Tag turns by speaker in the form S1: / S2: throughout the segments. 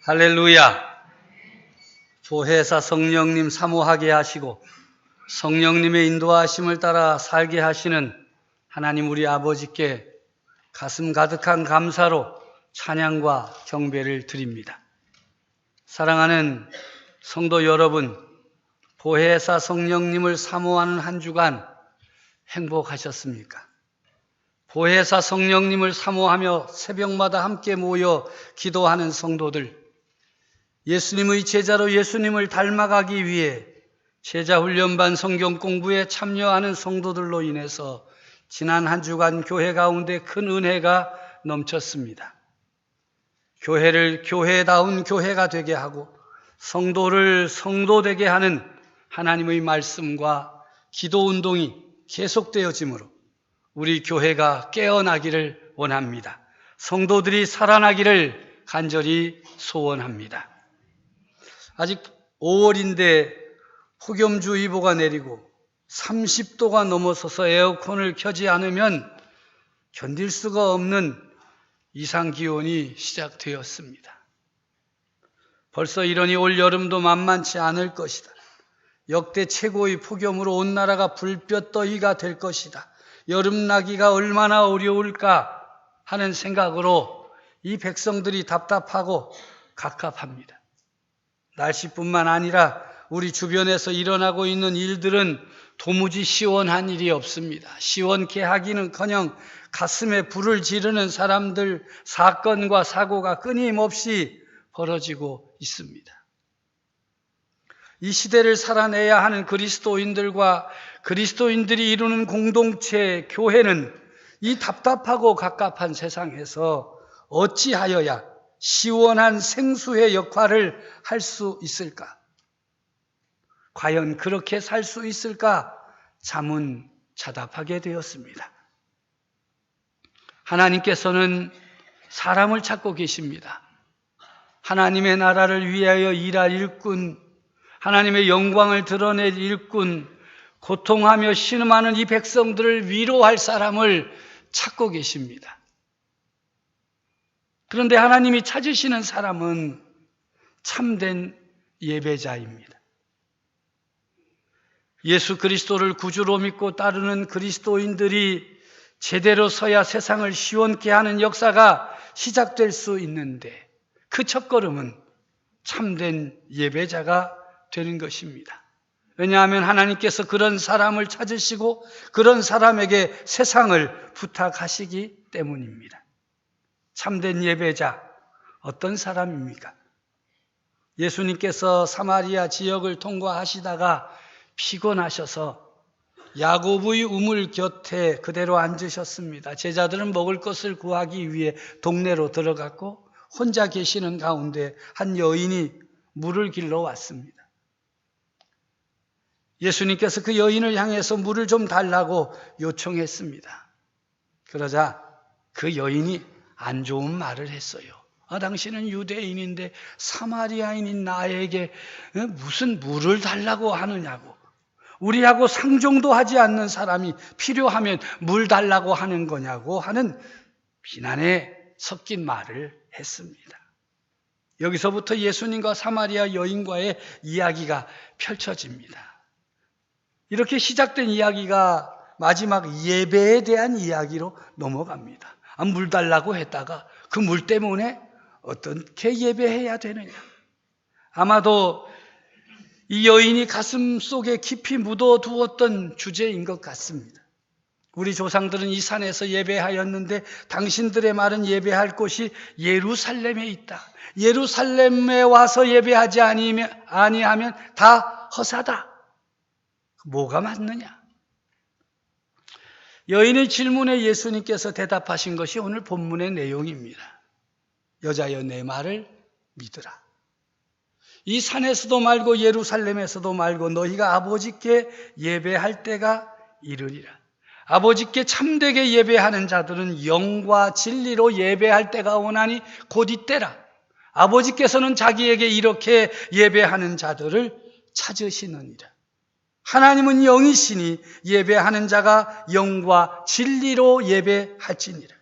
S1: 할렐루야. 보혜사 성령님 사모하게 하시고 성령님의 인도하심을 따라 살게 하시는 하나님 우리 아버지께 가슴 가득한 감사로 찬양과 경배를 드립니다. 사랑하는 성도 여러분, 보혜사 성령님을 사모하는 한 주간 행복하셨습니까? 보혜사 성령님을 사모하며 새벽마다 함께 모여 기도하는 성도들, 예수님의 제자로 예수님을 닮아가기 위해 제자훈련반 성경 공부에 참여하는 성도들로 인해서 지난 한 주간 교회 가운데 큰 은혜가 넘쳤습니다. 교회를 교회다운 교회가 되게 하고 성도를 성도되게 하는 하나님의 말씀과 기도 운동이 계속되어지므로 우리 교회가 깨어나기를 원합니다. 성도들이 살아나기를 간절히 소원합니다. 아직 5월인데 폭염주의보가 내리고 30도가 넘어서서 에어컨을 켜지 않으면 견딜 수가 없는 이상기온이 시작되었습니다. 벌써 이러니 올 여름도 만만치 않을 것이다. 역대 최고의 폭염으로 온 나라가 불볕더위가 될 것이다. 여름나기가 얼마나 어려울까 하는 생각으로 이 백성들이 답답하고 갑갑합니다. 날씨뿐만 아니라 우리 주변에서 일어나고 있는 일들은 도무지 시원한 일이 없습니다. 시원케 하기는커녕 가슴에 불을 지르는 사람들, 사건과 사고가 끊임없이 벌어지고 있습니다. 이 시대를 살아내야 하는 그리스도인들과 그리스도인들이 이루는 공동체, 교회는 이 답답하고 갑갑한 세상에서 어찌하여야 시원한 생수의 역할을 할 수 있을까? 과연 그렇게 살 수 있을까? 자문자답하게 되었습니다. 하나님께서는 사람을 찾고 계십니다. 하나님의 나라를 위하여 일할 일꾼, 하나님의 영광을 드러낼 일꾼, 고통하며 신음하는 이 백성들을 위로할 사람을 찾고 계십니다. 그런데 하나님이 찾으시는 사람은 참된 예배자입니다. 예수 그리스도를 구주로 믿고 따르는 그리스도인들이 제대로 서야 세상을 시원케 하는 역사가 시작될 수 있는데 그 첫걸음은 참된 예배자가 되는 것입니다. 왜냐하면 하나님께서 그런 사람을 찾으시고 그런 사람에게 세상을 부탁하시기 때문입니다. 참된 예배자, 어떤 사람입니까? 예수님께서 사마리아 지역을 통과하시다가 피곤하셔서 야고보의 우물 곁에 그대로 앉으셨습니다. 제자들은 먹을 것을 구하기 위해 동네로 들어갔고 혼자 계시는 가운데 한 여인이 물을 길러 왔습니다. 예수님께서 그 여인을 향해서 물을 좀 달라고 요청했습니다. 그러자 그 여인이 안 좋은 말을 했어요. 당신은 유대인인데 사마리아인인 나에게 무슨 물을 달라고 하느냐고. 우리하고 상종도 하지 않는 사람이 필요하면 물 달라고 하는 거냐고 하는 비난에 섞인 말을 했습니다. 여기서부터 예수님과 사마리아 여인과의 이야기가 펼쳐집니다. 이렇게 시작된 이야기가 마지막 예배에 대한 이야기로 넘어갑니다. 물 달라고 했다가 그 물 때문에 어떻게 예배해야 되느냐. 아마도 이 여인이 가슴 속에 깊이 묻어두었던 주제인 것 같습니다. 우리 조상들은 이 산에서 예배하였는데 당신들의 말은 예배할 곳이 예루살렘에 있다. 예루살렘에 와서 예배하지 아니하면 다 허사다. 뭐가 맞느냐? 여인의 질문에 예수님께서 대답하신 것이 오늘 본문의 내용입니다. 여자여 내 말을 믿으라. 이 산에서도 말고 예루살렘에서도 말고 너희가 아버지께 예배할 때가 이르리라. 아버지께 참되게 예배하는 자들은 영과 진리로 예배할 때가 오나니 곧 이때라. 아버지께서는 자기에게 이렇게 예배하는 자들을 찾으시느니라. 하나님은 영이시니 예배하는 자가 영과 진리로 예배할지니라.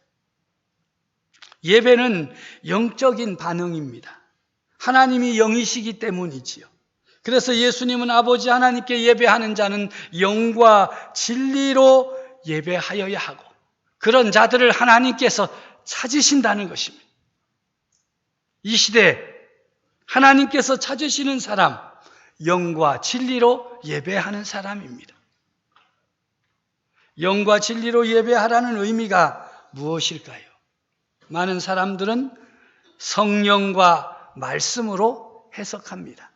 S1: 예배는 영적인 반응입니다. 하나님이 영이시기 때문이지요. 그래서 예수님은 아버지 하나님께 예배하는 자는 영과 진리로 예배하여야 하고 그런 자들을 하나님께서 찾으신다는 것입니다. 이 시대에 하나님께서 찾으시는 사람, 영과 진리로 예배하는 사람입니다. 영과 진리로 예배하라는 의미가 무엇일까요? 많은 사람들은 성령과 말씀으로 해석합니다.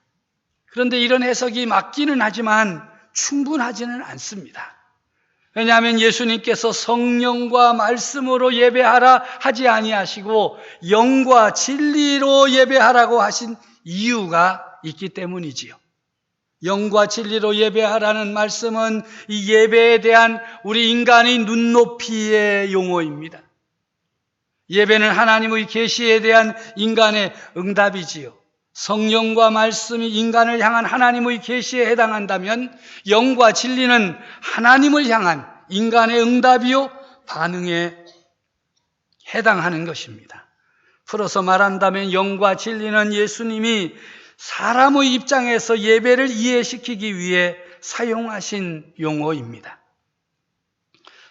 S1: 그런데 이런 해석이 맞기는 하지만 충분하지는 않습니다. 왜냐하면 예수님께서 성령과 말씀으로 예배하라 하지 아니하시고 영과 진리로 예배하라고 하신 이유가 있기 때문이지요. 영과 진리로 예배하라는 말씀은 이 예배에 대한 우리 인간의 눈높이의 용어입니다. 예배는 하나님의 계시에 대한 인간의 응답이지요. 성령과 말씀이 인간을 향한 하나님의 계시에 해당한다면 영과 진리는 하나님을 향한 인간의 응답이요 반응에 해당하는 것입니다. 풀어서 말한다면 영과 진리는 예수님이 사람의 입장에서 예배를 이해시키기 위해 사용하신 용어입니다.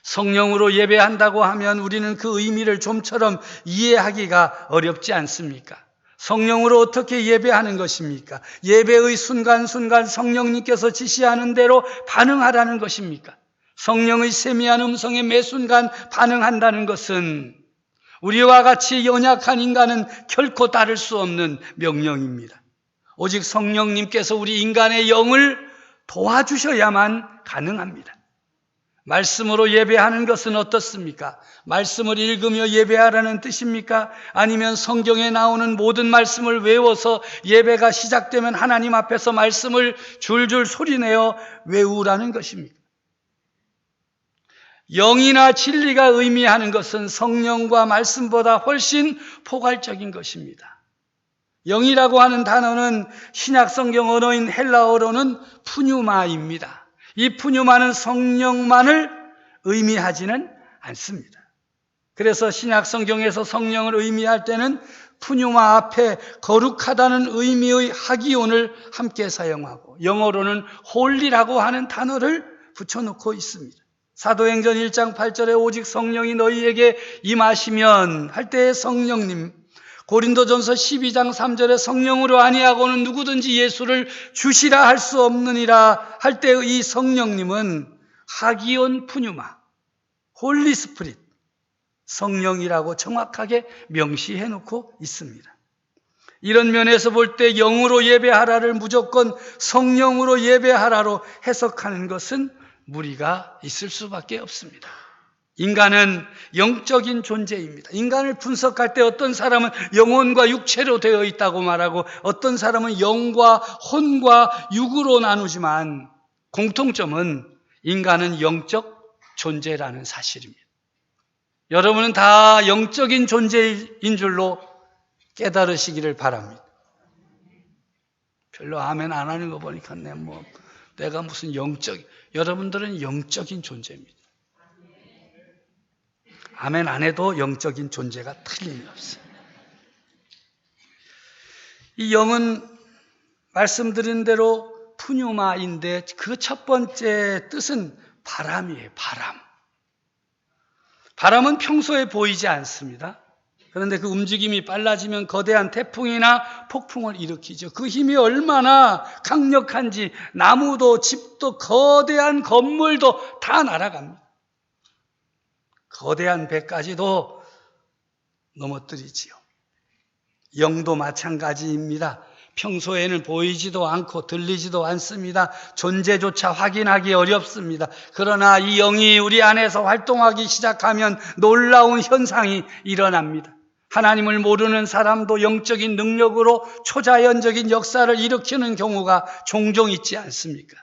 S1: 성령으로 예배한다고 하면 우리는 그 의미를 좀처럼 이해하기가 어렵지 않습니까? 성령으로 어떻게 예배하는 것입니까? 예배의 순간순간 성령님께서 지시하는 대로 반응하라는 것입니까? 성령의 세미한 음성에 매 순간 반응한다는 것은 우리와 같이 연약한 인간은 결코 따를 수 없는 명령입니다. 오직 성령님께서 우리 인간의 영을 도와주셔야만 가능합니다. 말씀으로 예배하는 것은 어떻습니까? 말씀을 읽으며 예배하라는 뜻입니까? 아니면 성경에 나오는 모든 말씀을 외워서 예배가 시작되면 하나님 앞에서 말씀을 줄줄 소리내어 외우라는 것입니까? 영이나 진리가 의미하는 것은 성령과 말씀보다 훨씬 포괄적인 것입니다. 영이라고 하는 단어는 신약 성경 언어인 헬라어로는 푸뉴마입니다. 이 푸뉴마는 성령만을 의미하지는 않습니다. 그래서 신약 성경에서 성령을 의미할 때는 푸뉴마 앞에 거룩하다는 의미의 하기온을 함께 사용하고 영어로는 홀리라고 하는 단어를 붙여놓고 있습니다. 사도행전 1장 8절에 오직 성령이 너희에게 임하시면 할 때의 성령님, 고린도전서 12장 3절에 성령으로 아니하고는 누구든지 예수를 주시라 할 수 없느니라 할 때의 이 성령님은 하기온 푸뉴마, 홀리 스피릿, 성령이라고 정확하게 명시해 놓고 있습니다. 이런 면에서 볼 때 영으로 예배하라를 무조건 성령으로 예배하라로 해석하는 것은 무리가 있을 수밖에 없습니다. 인간은 영적인 존재입니다. 인간을 분석할 때 어떤 사람은 영혼과 육체로 되어 있다고 말하고 어떤 사람은 영과 혼과 육으로 나누지만 공통점은 인간은 영적 존재라는 사실입니다. 여러분은 다 영적인 존재인 줄로 깨달으시기를 바랍니다. 별로 아멘 안 하는 거 보니까 내가 무슨 여러분들은 영적인 존재입니다. 아멘 안 해도 영적인 존재가 틀림이 없어요. 이 영은 말씀드린 대로 푸뉴마인데 그 첫 번째 뜻은 바람이에요. 바람은 평소에 보이지 않습니다. 그런데 그 움직임이 빨라지면 거대한 태풍이나 폭풍을 일으키죠. 그 힘이 얼마나 강력한지 나무도 집도 거대한 건물도 다 날아갑니다. 거대한 배까지도 넘어뜨리지요. 영도 마찬가지입니다. 평소에는 보이지도 않고 들리지도 않습니다. 존재조차 확인하기 어렵습니다. 그러나 이 영이 우리 안에서 활동하기 시작하면 놀라운 현상이 일어납니다. 하나님을 모르는 사람도 영적인 능력으로 초자연적인 역사를 일으키는 경우가 종종 있지 않습니까?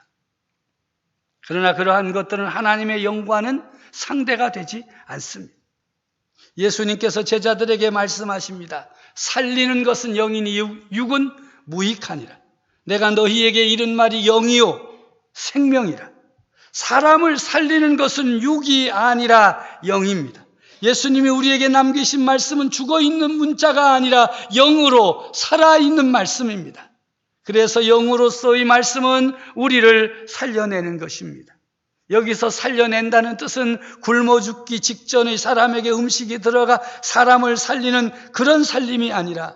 S1: 그러나 그러한 것들은 하나님의 영과는 상대가 되지 않습니다. 예수님께서 제자들에게 말씀하십니다. 살리는 것은 영이니 육은 무익하니라. 내가 너희에게 이른 말이 영이요 생명이라. 사람을 살리는 것은 육이 아니라 영입니다. 예수님이 우리에게 남기신 말씀은 죽어있는 문자가 아니라 영으로 살아있는 말씀입니다. 그래서 영으로서의 말씀은 우리를 살려내는 것입니다. 여기서 살려낸다는 뜻은 굶어 죽기 직전의 사람에게 음식이 들어가 사람을 살리는 그런 살림이 아니라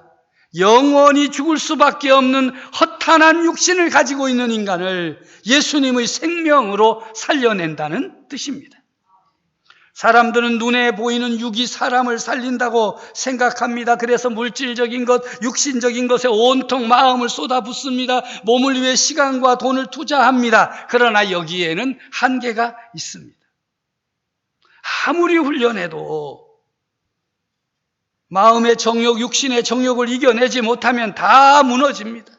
S1: 영원히 죽을 수밖에 없는 허탄한 육신을 가지고 있는 인간을 예수님의 생명으로 살려낸다는 뜻입니다. 사람들은 눈에 보이는 육이 사람을 살린다고 생각합니다. 그래서 물질적인 것, 육신적인 것에 온통 마음을 쏟아붓습니다. 몸을 위해 시간과 돈을 투자합니다. 그러나 여기에는 한계가 있습니다. 아무리 훈련해도 마음의 정욕, 육신의 정욕을 이겨내지 못하면 다 무너집니다.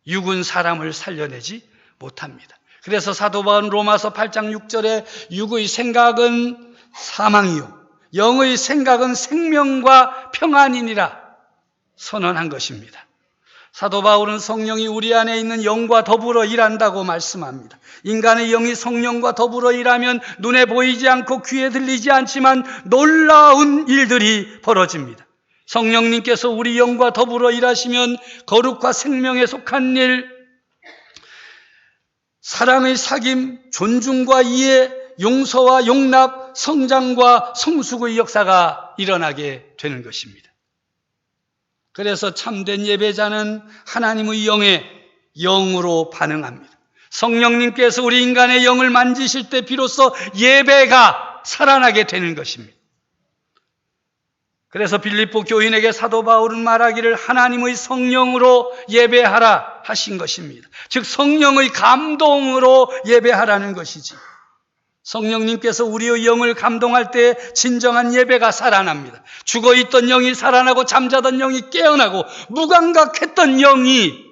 S1: 육은 사람을 살려내지 못합니다. 그래서 사도 바울은 로마서 8장 6절에 육의 생각은 사망이요 영의 생각은 생명과 평안이니라 선언한 것입니다. 사도 바울은 성령이 우리 안에 있는 영과 더불어 일한다고 말씀합니다. 인간의 영이 성령과 더불어 일하면 눈에 보이지 않고 귀에 들리지 않지만 놀라운 일들이 벌어집니다. 성령님께서 우리 영과 더불어 일하시면 거룩과 생명에 속한 일, 사랑의 사귐, 존중과 이해, 용서와 용납, 성장과 성숙의 역사가 일어나게 되는 것입니다. 그래서 참된 예배자는 하나님의 영에 영으로 반응합니다. 성령님께서 우리 인간의 영을 만지실 때 비로소 예배가 살아나게 되는 것입니다. 그래서 빌립보 교인에게 사도 바울은 말하기를 하나님의 성령으로 예배하라 하신 것입니다. 즉 성령의 감동으로 예배하라는 것이지. 성령님께서 우리의 영을 감동할 때 진정한 예배가 살아납니다. 죽어있던 영이 살아나고 잠자던 영이 깨어나고 무감각했던 영이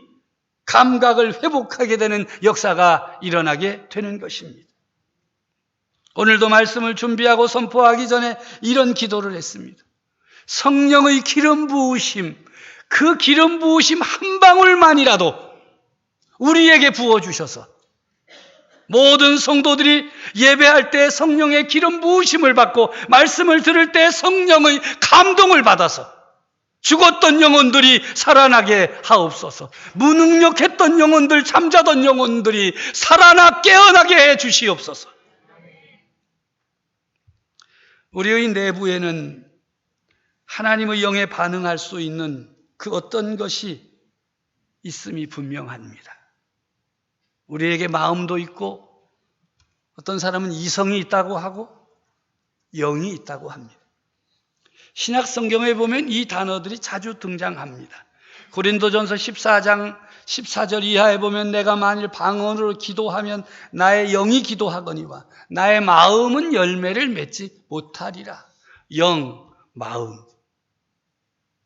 S1: 감각을 회복하게 되는 역사가 일어나게 되는 것입니다. 오늘도 말씀을 준비하고 선포하기 전에 이런 기도를 했습니다. 성령의 기름 부으심, 그 기름 부으심 한 방울만이라도 우리에게 부어주셔서 모든 성도들이 예배할 때 성령의 기름 부으심을 받고 말씀을 들을 때 성령의 감동을 받아서 죽었던 영혼들이 살아나게 하옵소서. 무능력했던 영혼들, 잠자던 영혼들이 살아나 깨어나게 해 주시옵소서. 우리의 내부에는 하나님의 영에 반응할 수 있는 그 어떤 것이 있음이 분명합니다. 우리에게 마음도 있고 어떤 사람은 이성이 있다고 하고 영이 있다고 합니다. 신약 성경에 보면 이 단어들이 자주 등장합니다. 고린도전서 14장 14절 이하에 보면 내가 만일 방언으로 기도하면 나의 영이 기도하거니와 나의 마음은 열매를 맺지 못하리라. 영, 마음.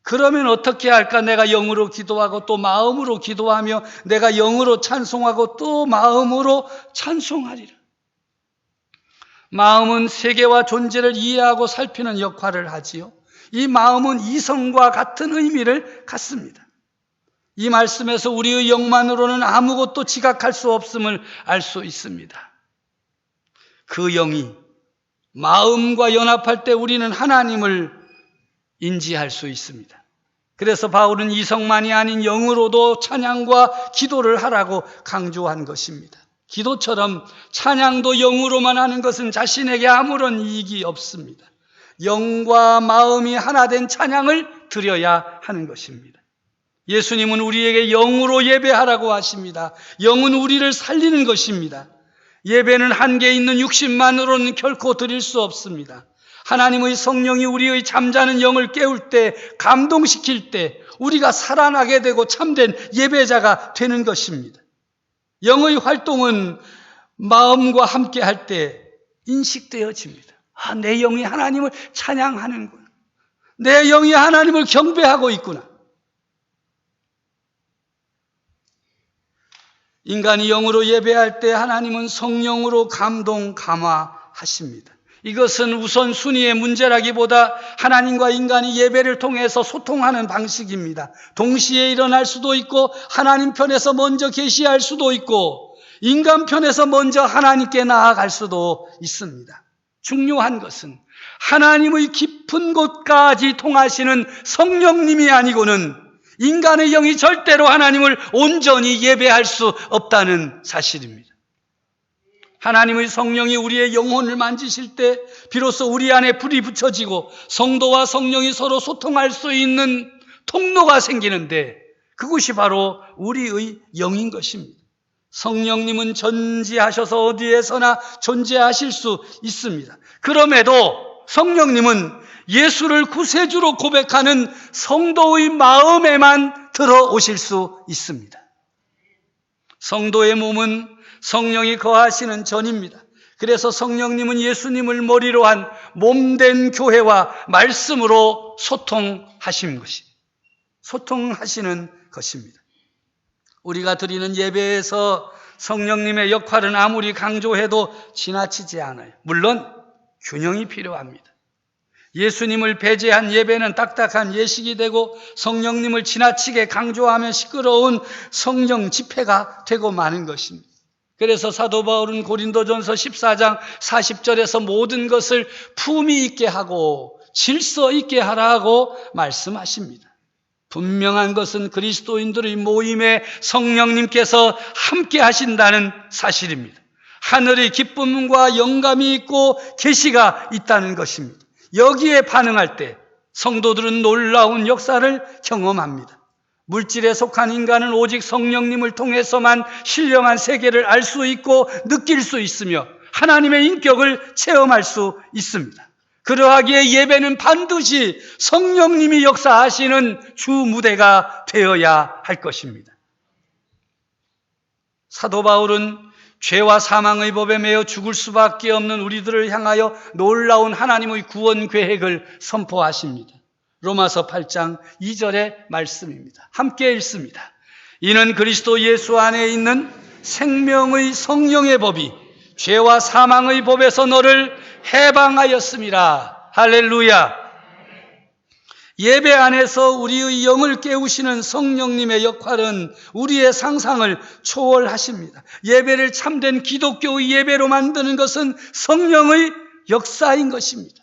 S1: 그러면 어떻게 할까? 내가 영으로 기도하고 또 마음으로 기도하며 내가 영으로 찬송하고 또 마음으로 찬송하리라. 마음은 세계와 존재를 이해하고 살피는 역할을 하지요. 이 마음은 이성과 같은 의미를 갖습니다. 이 말씀에서 우리의 영만으로는 아무것도 지각할 수 없음을 알 수 있습니다. 그 영이 마음과 연합할 때 우리는 하나님을 인지할 수 있습니다. 그래서 바울은 이성만이 아닌 영으로도 찬양과 기도를 하라고 강조한 것입니다. 기도처럼 찬양도 영으로만 하는 것은 자신에게 아무런 이익이 없습니다. 영과 마음이 하나 된 찬양을 드려야 하는 것입니다. 예수님은 우리에게 영으로 예배하라고 하십니다. 영은 우리를 살리는 것입니다. 예배는 한계 있는 육신만으로는 결코 드릴 수 없습니다. 하나님의 성령이 우리의 잠자는 영을 깨울 때, 감동시킬 때 우리가 살아나게 되고 참된 예배자가 되는 것입니다. 영의 활동은 마음과 함께 할 때 인식되어집니다. 내 영이 하나님을 찬양하는구나. 내 영이 하나님을 경배하고 있구나. 인간이 영으로 예배할 때 하나님은 성령으로 감동, 감화하십니다. 이것은 우선순위의 문제라기보다 하나님과 인간이 예배를 통해서 소통하는 방식입니다. 동시에 일어날 수도 있고 하나님 편에서 먼저 계시할 수도 있고 인간 편에서 먼저 하나님께 나아갈 수도 있습니다. 중요한 것은 하나님의 깊은 곳까지 통하시는 성령님이 아니고는 인간의 영이 절대로 하나님을 온전히 예배할 수 없다는 사실입니다. 하나님의 성령이 우리의 영혼을 만지실 때 비로소 우리 안에 불이 붙여지고 성도와 성령이 서로 소통할 수 있는 통로가 생기는데 그것이 바로 우리의 영인 것입니다. 성령님은 전지하셔서 어디에서나 존재하실 수 있습니다. 그럼에도 성령님은 예수를 구세주로 고백하는 성도의 마음에만 들어오실 수 있습니다. 성도의 몸은 성령이 거하시는 전입니다. 그래서 성령님은 예수님을 머리로 한 몸된 교회와 말씀으로 소통하시는 것입니다. 우리가 드리는 예배에서 성령님의 역할은 아무리 강조해도 지나치지 않아요. 물론 균형이 필요합니다. 예수님을 배제한 예배는 딱딱한 예식이 되고 성령님을 지나치게 강조하면 시끄러운 성령 집회가 되고 마는 것입니다. 그래서 사도 바울은 고린도전서 14장 40절에서 모든 것을 품위 있게 하고 질서 있게 하라고 말씀하십니다. 분명한 것은 그리스도인들의 모임에 성령님께서 함께 하신다는 사실입니다. 하늘의 기쁨과 영감이 있고 계시가 있다는 것입니다. 여기에 반응할 때 성도들은 놀라운 역사를 경험합니다. 물질에 속한 인간은 오직 성령님을 통해서만 신령한 세계를 알 수 있고 느낄 수 있으며 하나님의 인격을 체험할 수 있습니다. 그러하기에 예배는 반드시 성령님이 역사하시는 주 무대가 되어야 할 것입니다. 사도 바울은 죄와 사망의 법에 매여 죽을 수밖에 없는 우리들을 향하여 놀라운 하나님의 구원 계획을 선포하십니다. 로마서 8장 2절의 말씀입니다. 함께 읽습니다. 이는 그리스도 예수 안에 있는 생명의 성령의 법이 죄와 사망의 법에서 너를 해방하였음이라. 할렐루야. 예배 안에서 우리의 영을 깨우시는 성령님의 역할은 우리의 상상을 초월하십니다. 예배를 참된 기독교의 예배로 만드는 것은 성령의 역사인 것입니다.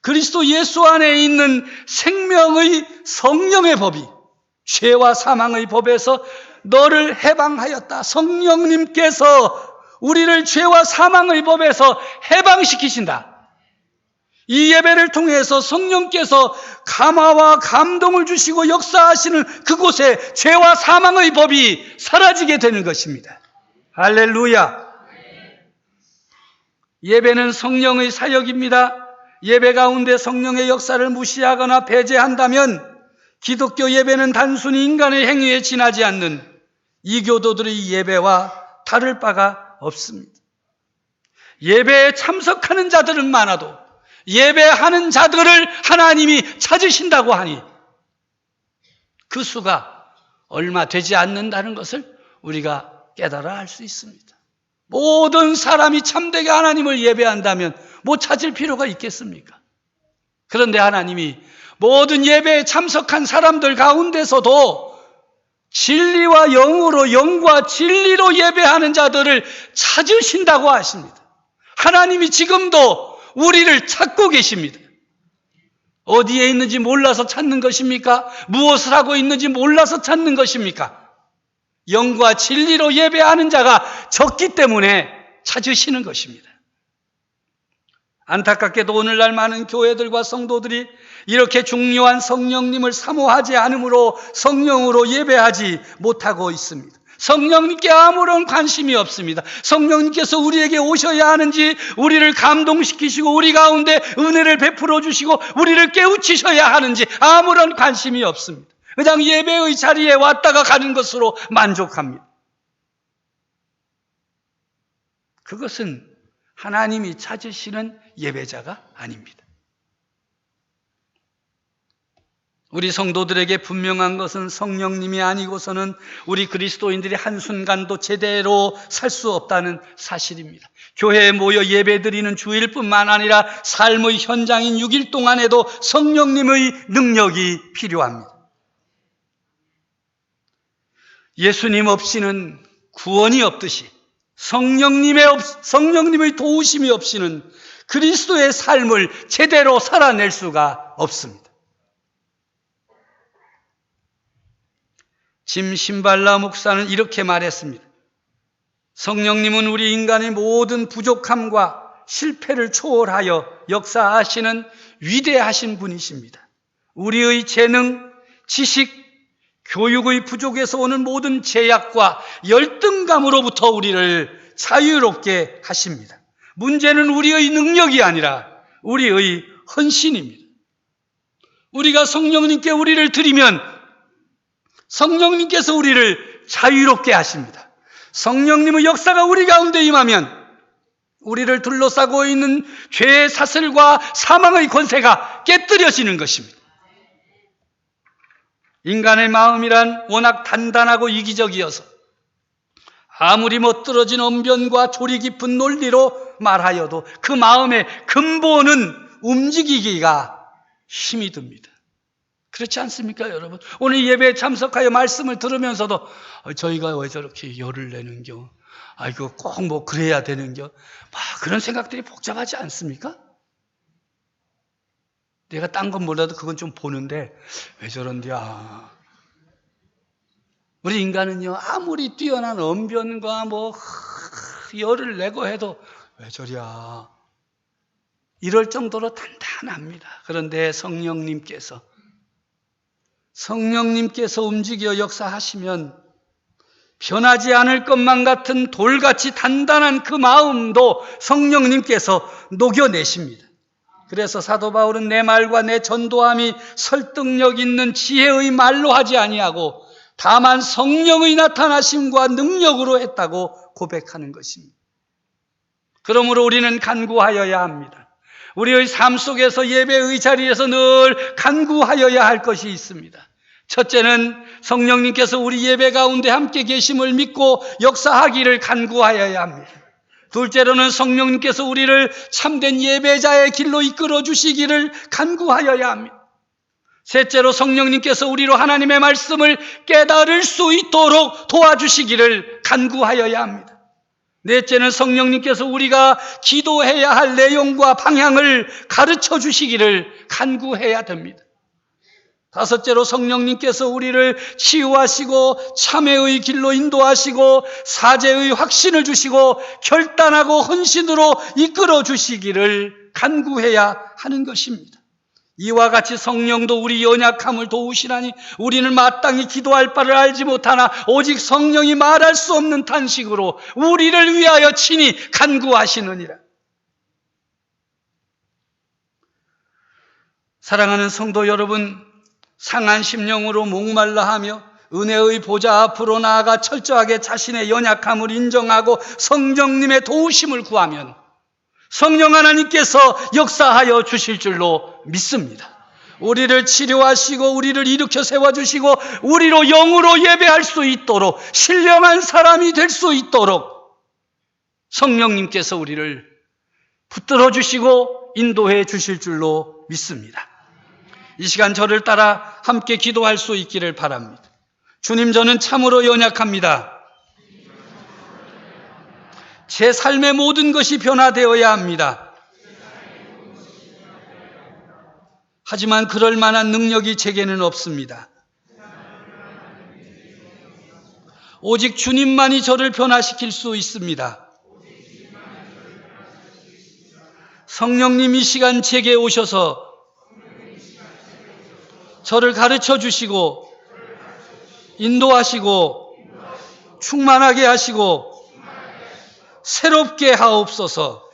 S1: 그리스도 예수 안에 있는 생명의 성령의 법이 죄와 사망의 법에서 너를 해방하였다. 성령님께서 우리를 죄와 사망의 법에서 해방시키신다. 이 예배를 통해서 성령께서 감화와 감동을 주시고 역사하시는 그곳에 죄와 사망의 법이 사라지게 되는 것입니다. 할렐루야. 예배는 성령의 사역입니다. 예배 가운데 성령의 역사를 무시하거나 배제한다면 기독교 예배는 단순히 인간의 행위에 지나지 않는 이교도들의 예배와 다를 바가 없습니다. 예배에 참석하는 자들은 많아도 예배하는 자들을 하나님이 찾으신다고 하니 그 수가 얼마 되지 않는다는 것을 우리가 깨달아 알 수 있습니다. 모든 사람이 참되게 하나님을 예배한다면 뭐 찾을 필요가 있겠습니까? 그런데 하나님이 모든 예배에 참석한 사람들 가운데서도 진리와 영으로, 영과 진리로 예배하는 자들을 찾으신다고 하십니다. 하나님이 지금도 우리를 찾고 계십니다. 어디에 있는지 몰라서 찾는 것입니까? 무엇을 하고 있는지 몰라서 찾는 것입니까? 영과 진리로 예배하는 자가 적기 때문에 찾으시는 것입니다. 안타깝게도 오늘날 많은 교회들과 성도들이 이렇게 중요한 성령님을 사모하지 않으므로 성령으로 예배하지 못하고 있습니다. 성령님께 아무런 관심이 없습니다. 성령님께서 우리에게 오셔야 하는지, 우리를 감동시키시고 우리 가운데 은혜를 베풀어 주시고 우리를 깨우치셔야 하는지 아무런 관심이 없습니다. 그냥 예배의 자리에 왔다가 가는 것으로 만족합니다. 그것은 하나님이 찾으시는 예배자가 아닙니다. 우리 성도들에게 분명한 것은 성령님이 아니고서는 우리 그리스도인들이 한순간도 제대로 살 수 없다는 사실입니다. 교회에 모여 예배드리는 주일뿐만 아니라 삶의 현장인 6일 동안에도 성령님의 능력이 필요합니다. 예수님 없이는 구원이 없듯이 성령님의 도우심이 없이는 그리스도의 삶을 제대로 살아낼 수가 없습니다. 짐 신발라 목사는 이렇게 말했습니다. 성령님은 우리 인간의 모든 부족함과 실패를 초월하여 역사하시는 위대하신 분이십니다. 우리의 재능, 지식, 교육의 부족에서 오는 모든 제약과 열등감으로부터 우리를 자유롭게 하십니다. 문제는 우리의 능력이 아니라 우리의 헌신입니다. 우리가 성령님께 우리를 드리면 성령님께서 우리를 자유롭게 하십니다. 성령님의 역사가 우리 가운데 임하면 우리를 둘러싸고 있는 죄의 사슬과 사망의 권세가 깨뜨려지는 것입니다. 인간의 마음이란 워낙 단단하고 이기적이어서 아무리 멋들어진 언변과 조리 깊은 논리로 말하여도 그 마음의 근본은 움직이기가 힘이 듭니다. 그렇지 않습니까, 여러분? 오늘 예배에 참석하여 말씀을 들으면서도 저희가 왜 저렇게 열을 내는겨? 이거 꼭 뭐 그래야 되는겨? 그런 생각들이 복잡하지 않습니까? 내가 딴 건 몰라도 그건 좀 보는데 왜 저런디야? 우리 인간은요, 아무리 뛰어난 언변과 열을 내고 해도 왜 저리야? 이럴 정도로 단단합니다. 그런데 성령님께서 움직여 역사하시면 변하지 않을 것만 같은 돌같이 단단한 그 마음도 성령님께서 녹여내십니다. 그래서 사도 바울은 내 말과 내 전도함이 설득력 있는 지혜의 말로 하지 아니하고 다만 성령의 나타나심과 능력으로 했다고 고백하는 것입니다. 그러므로 우리는 간구하여야 합니다. 우리의 삶 속에서 예배의 자리에서 늘 간구하여야 할 것이 있습니다. 첫째는 성령님께서 우리 예배 가운데 함께 계심을 믿고 역사하기를 간구하여야 합니다. 둘째로는 성령님께서 우리를 참된 예배자의 길로 이끌어 주시기를 간구하여야 합니다. 셋째로 성령님께서 우리로 하나님의 말씀을 깨달을 수 있도록 도와주시기를 간구하여야 합니다. 넷째는 성령님께서 우리가 기도해야 할 내용과 방향을 가르쳐 주시기를 간구해야 됩니다. 다섯째로 성령님께서 우리를 치유하시고 참회의 길로 인도하시고 사죄의 확신을 주시고 결단하고 헌신으로 이끌어 주시기를 간구해야 하는 것입니다. 이와 같이 성령도 우리 연약함을 도우시나니 우리는 마땅히 기도할 바를 알지 못하나 오직 성령이 말할 수 없는 탄식으로 우리를 위하여 친히 간구하시느니라. 사랑하는 성도 여러분, 상한 심령으로 목말라하며 은혜의 보좌 앞으로 나아가 철저하게 자신의 연약함을 인정하고 성령님의 도우심을 구하면 성령 하나님께서 역사하여 주실 줄로 믿습니다. 우리를 치료하시고 우리를 일으켜 세워주시고 우리로 영으로 예배할 수 있도록 신령한 사람이 될 수 있도록 성령님께서 우리를 붙들어 주시고 인도해 주실 줄로 믿습니다. 이 시간 저를 따라 함께 기도할 수 있기를 바랍니다. 주님, 저는 참으로 연약합니다. 제 삶의 모든 것이 변화되어야 합니다. 하지만 그럴 만한 능력이 제게는 없습니다. 오직 주님만이 저를 변화시킬 수 있습니다. 성령님, 이 시간 제게 오셔서 저를 가르쳐 주시고 인도하시고 충만하게 하시고 새롭게 하옵소서.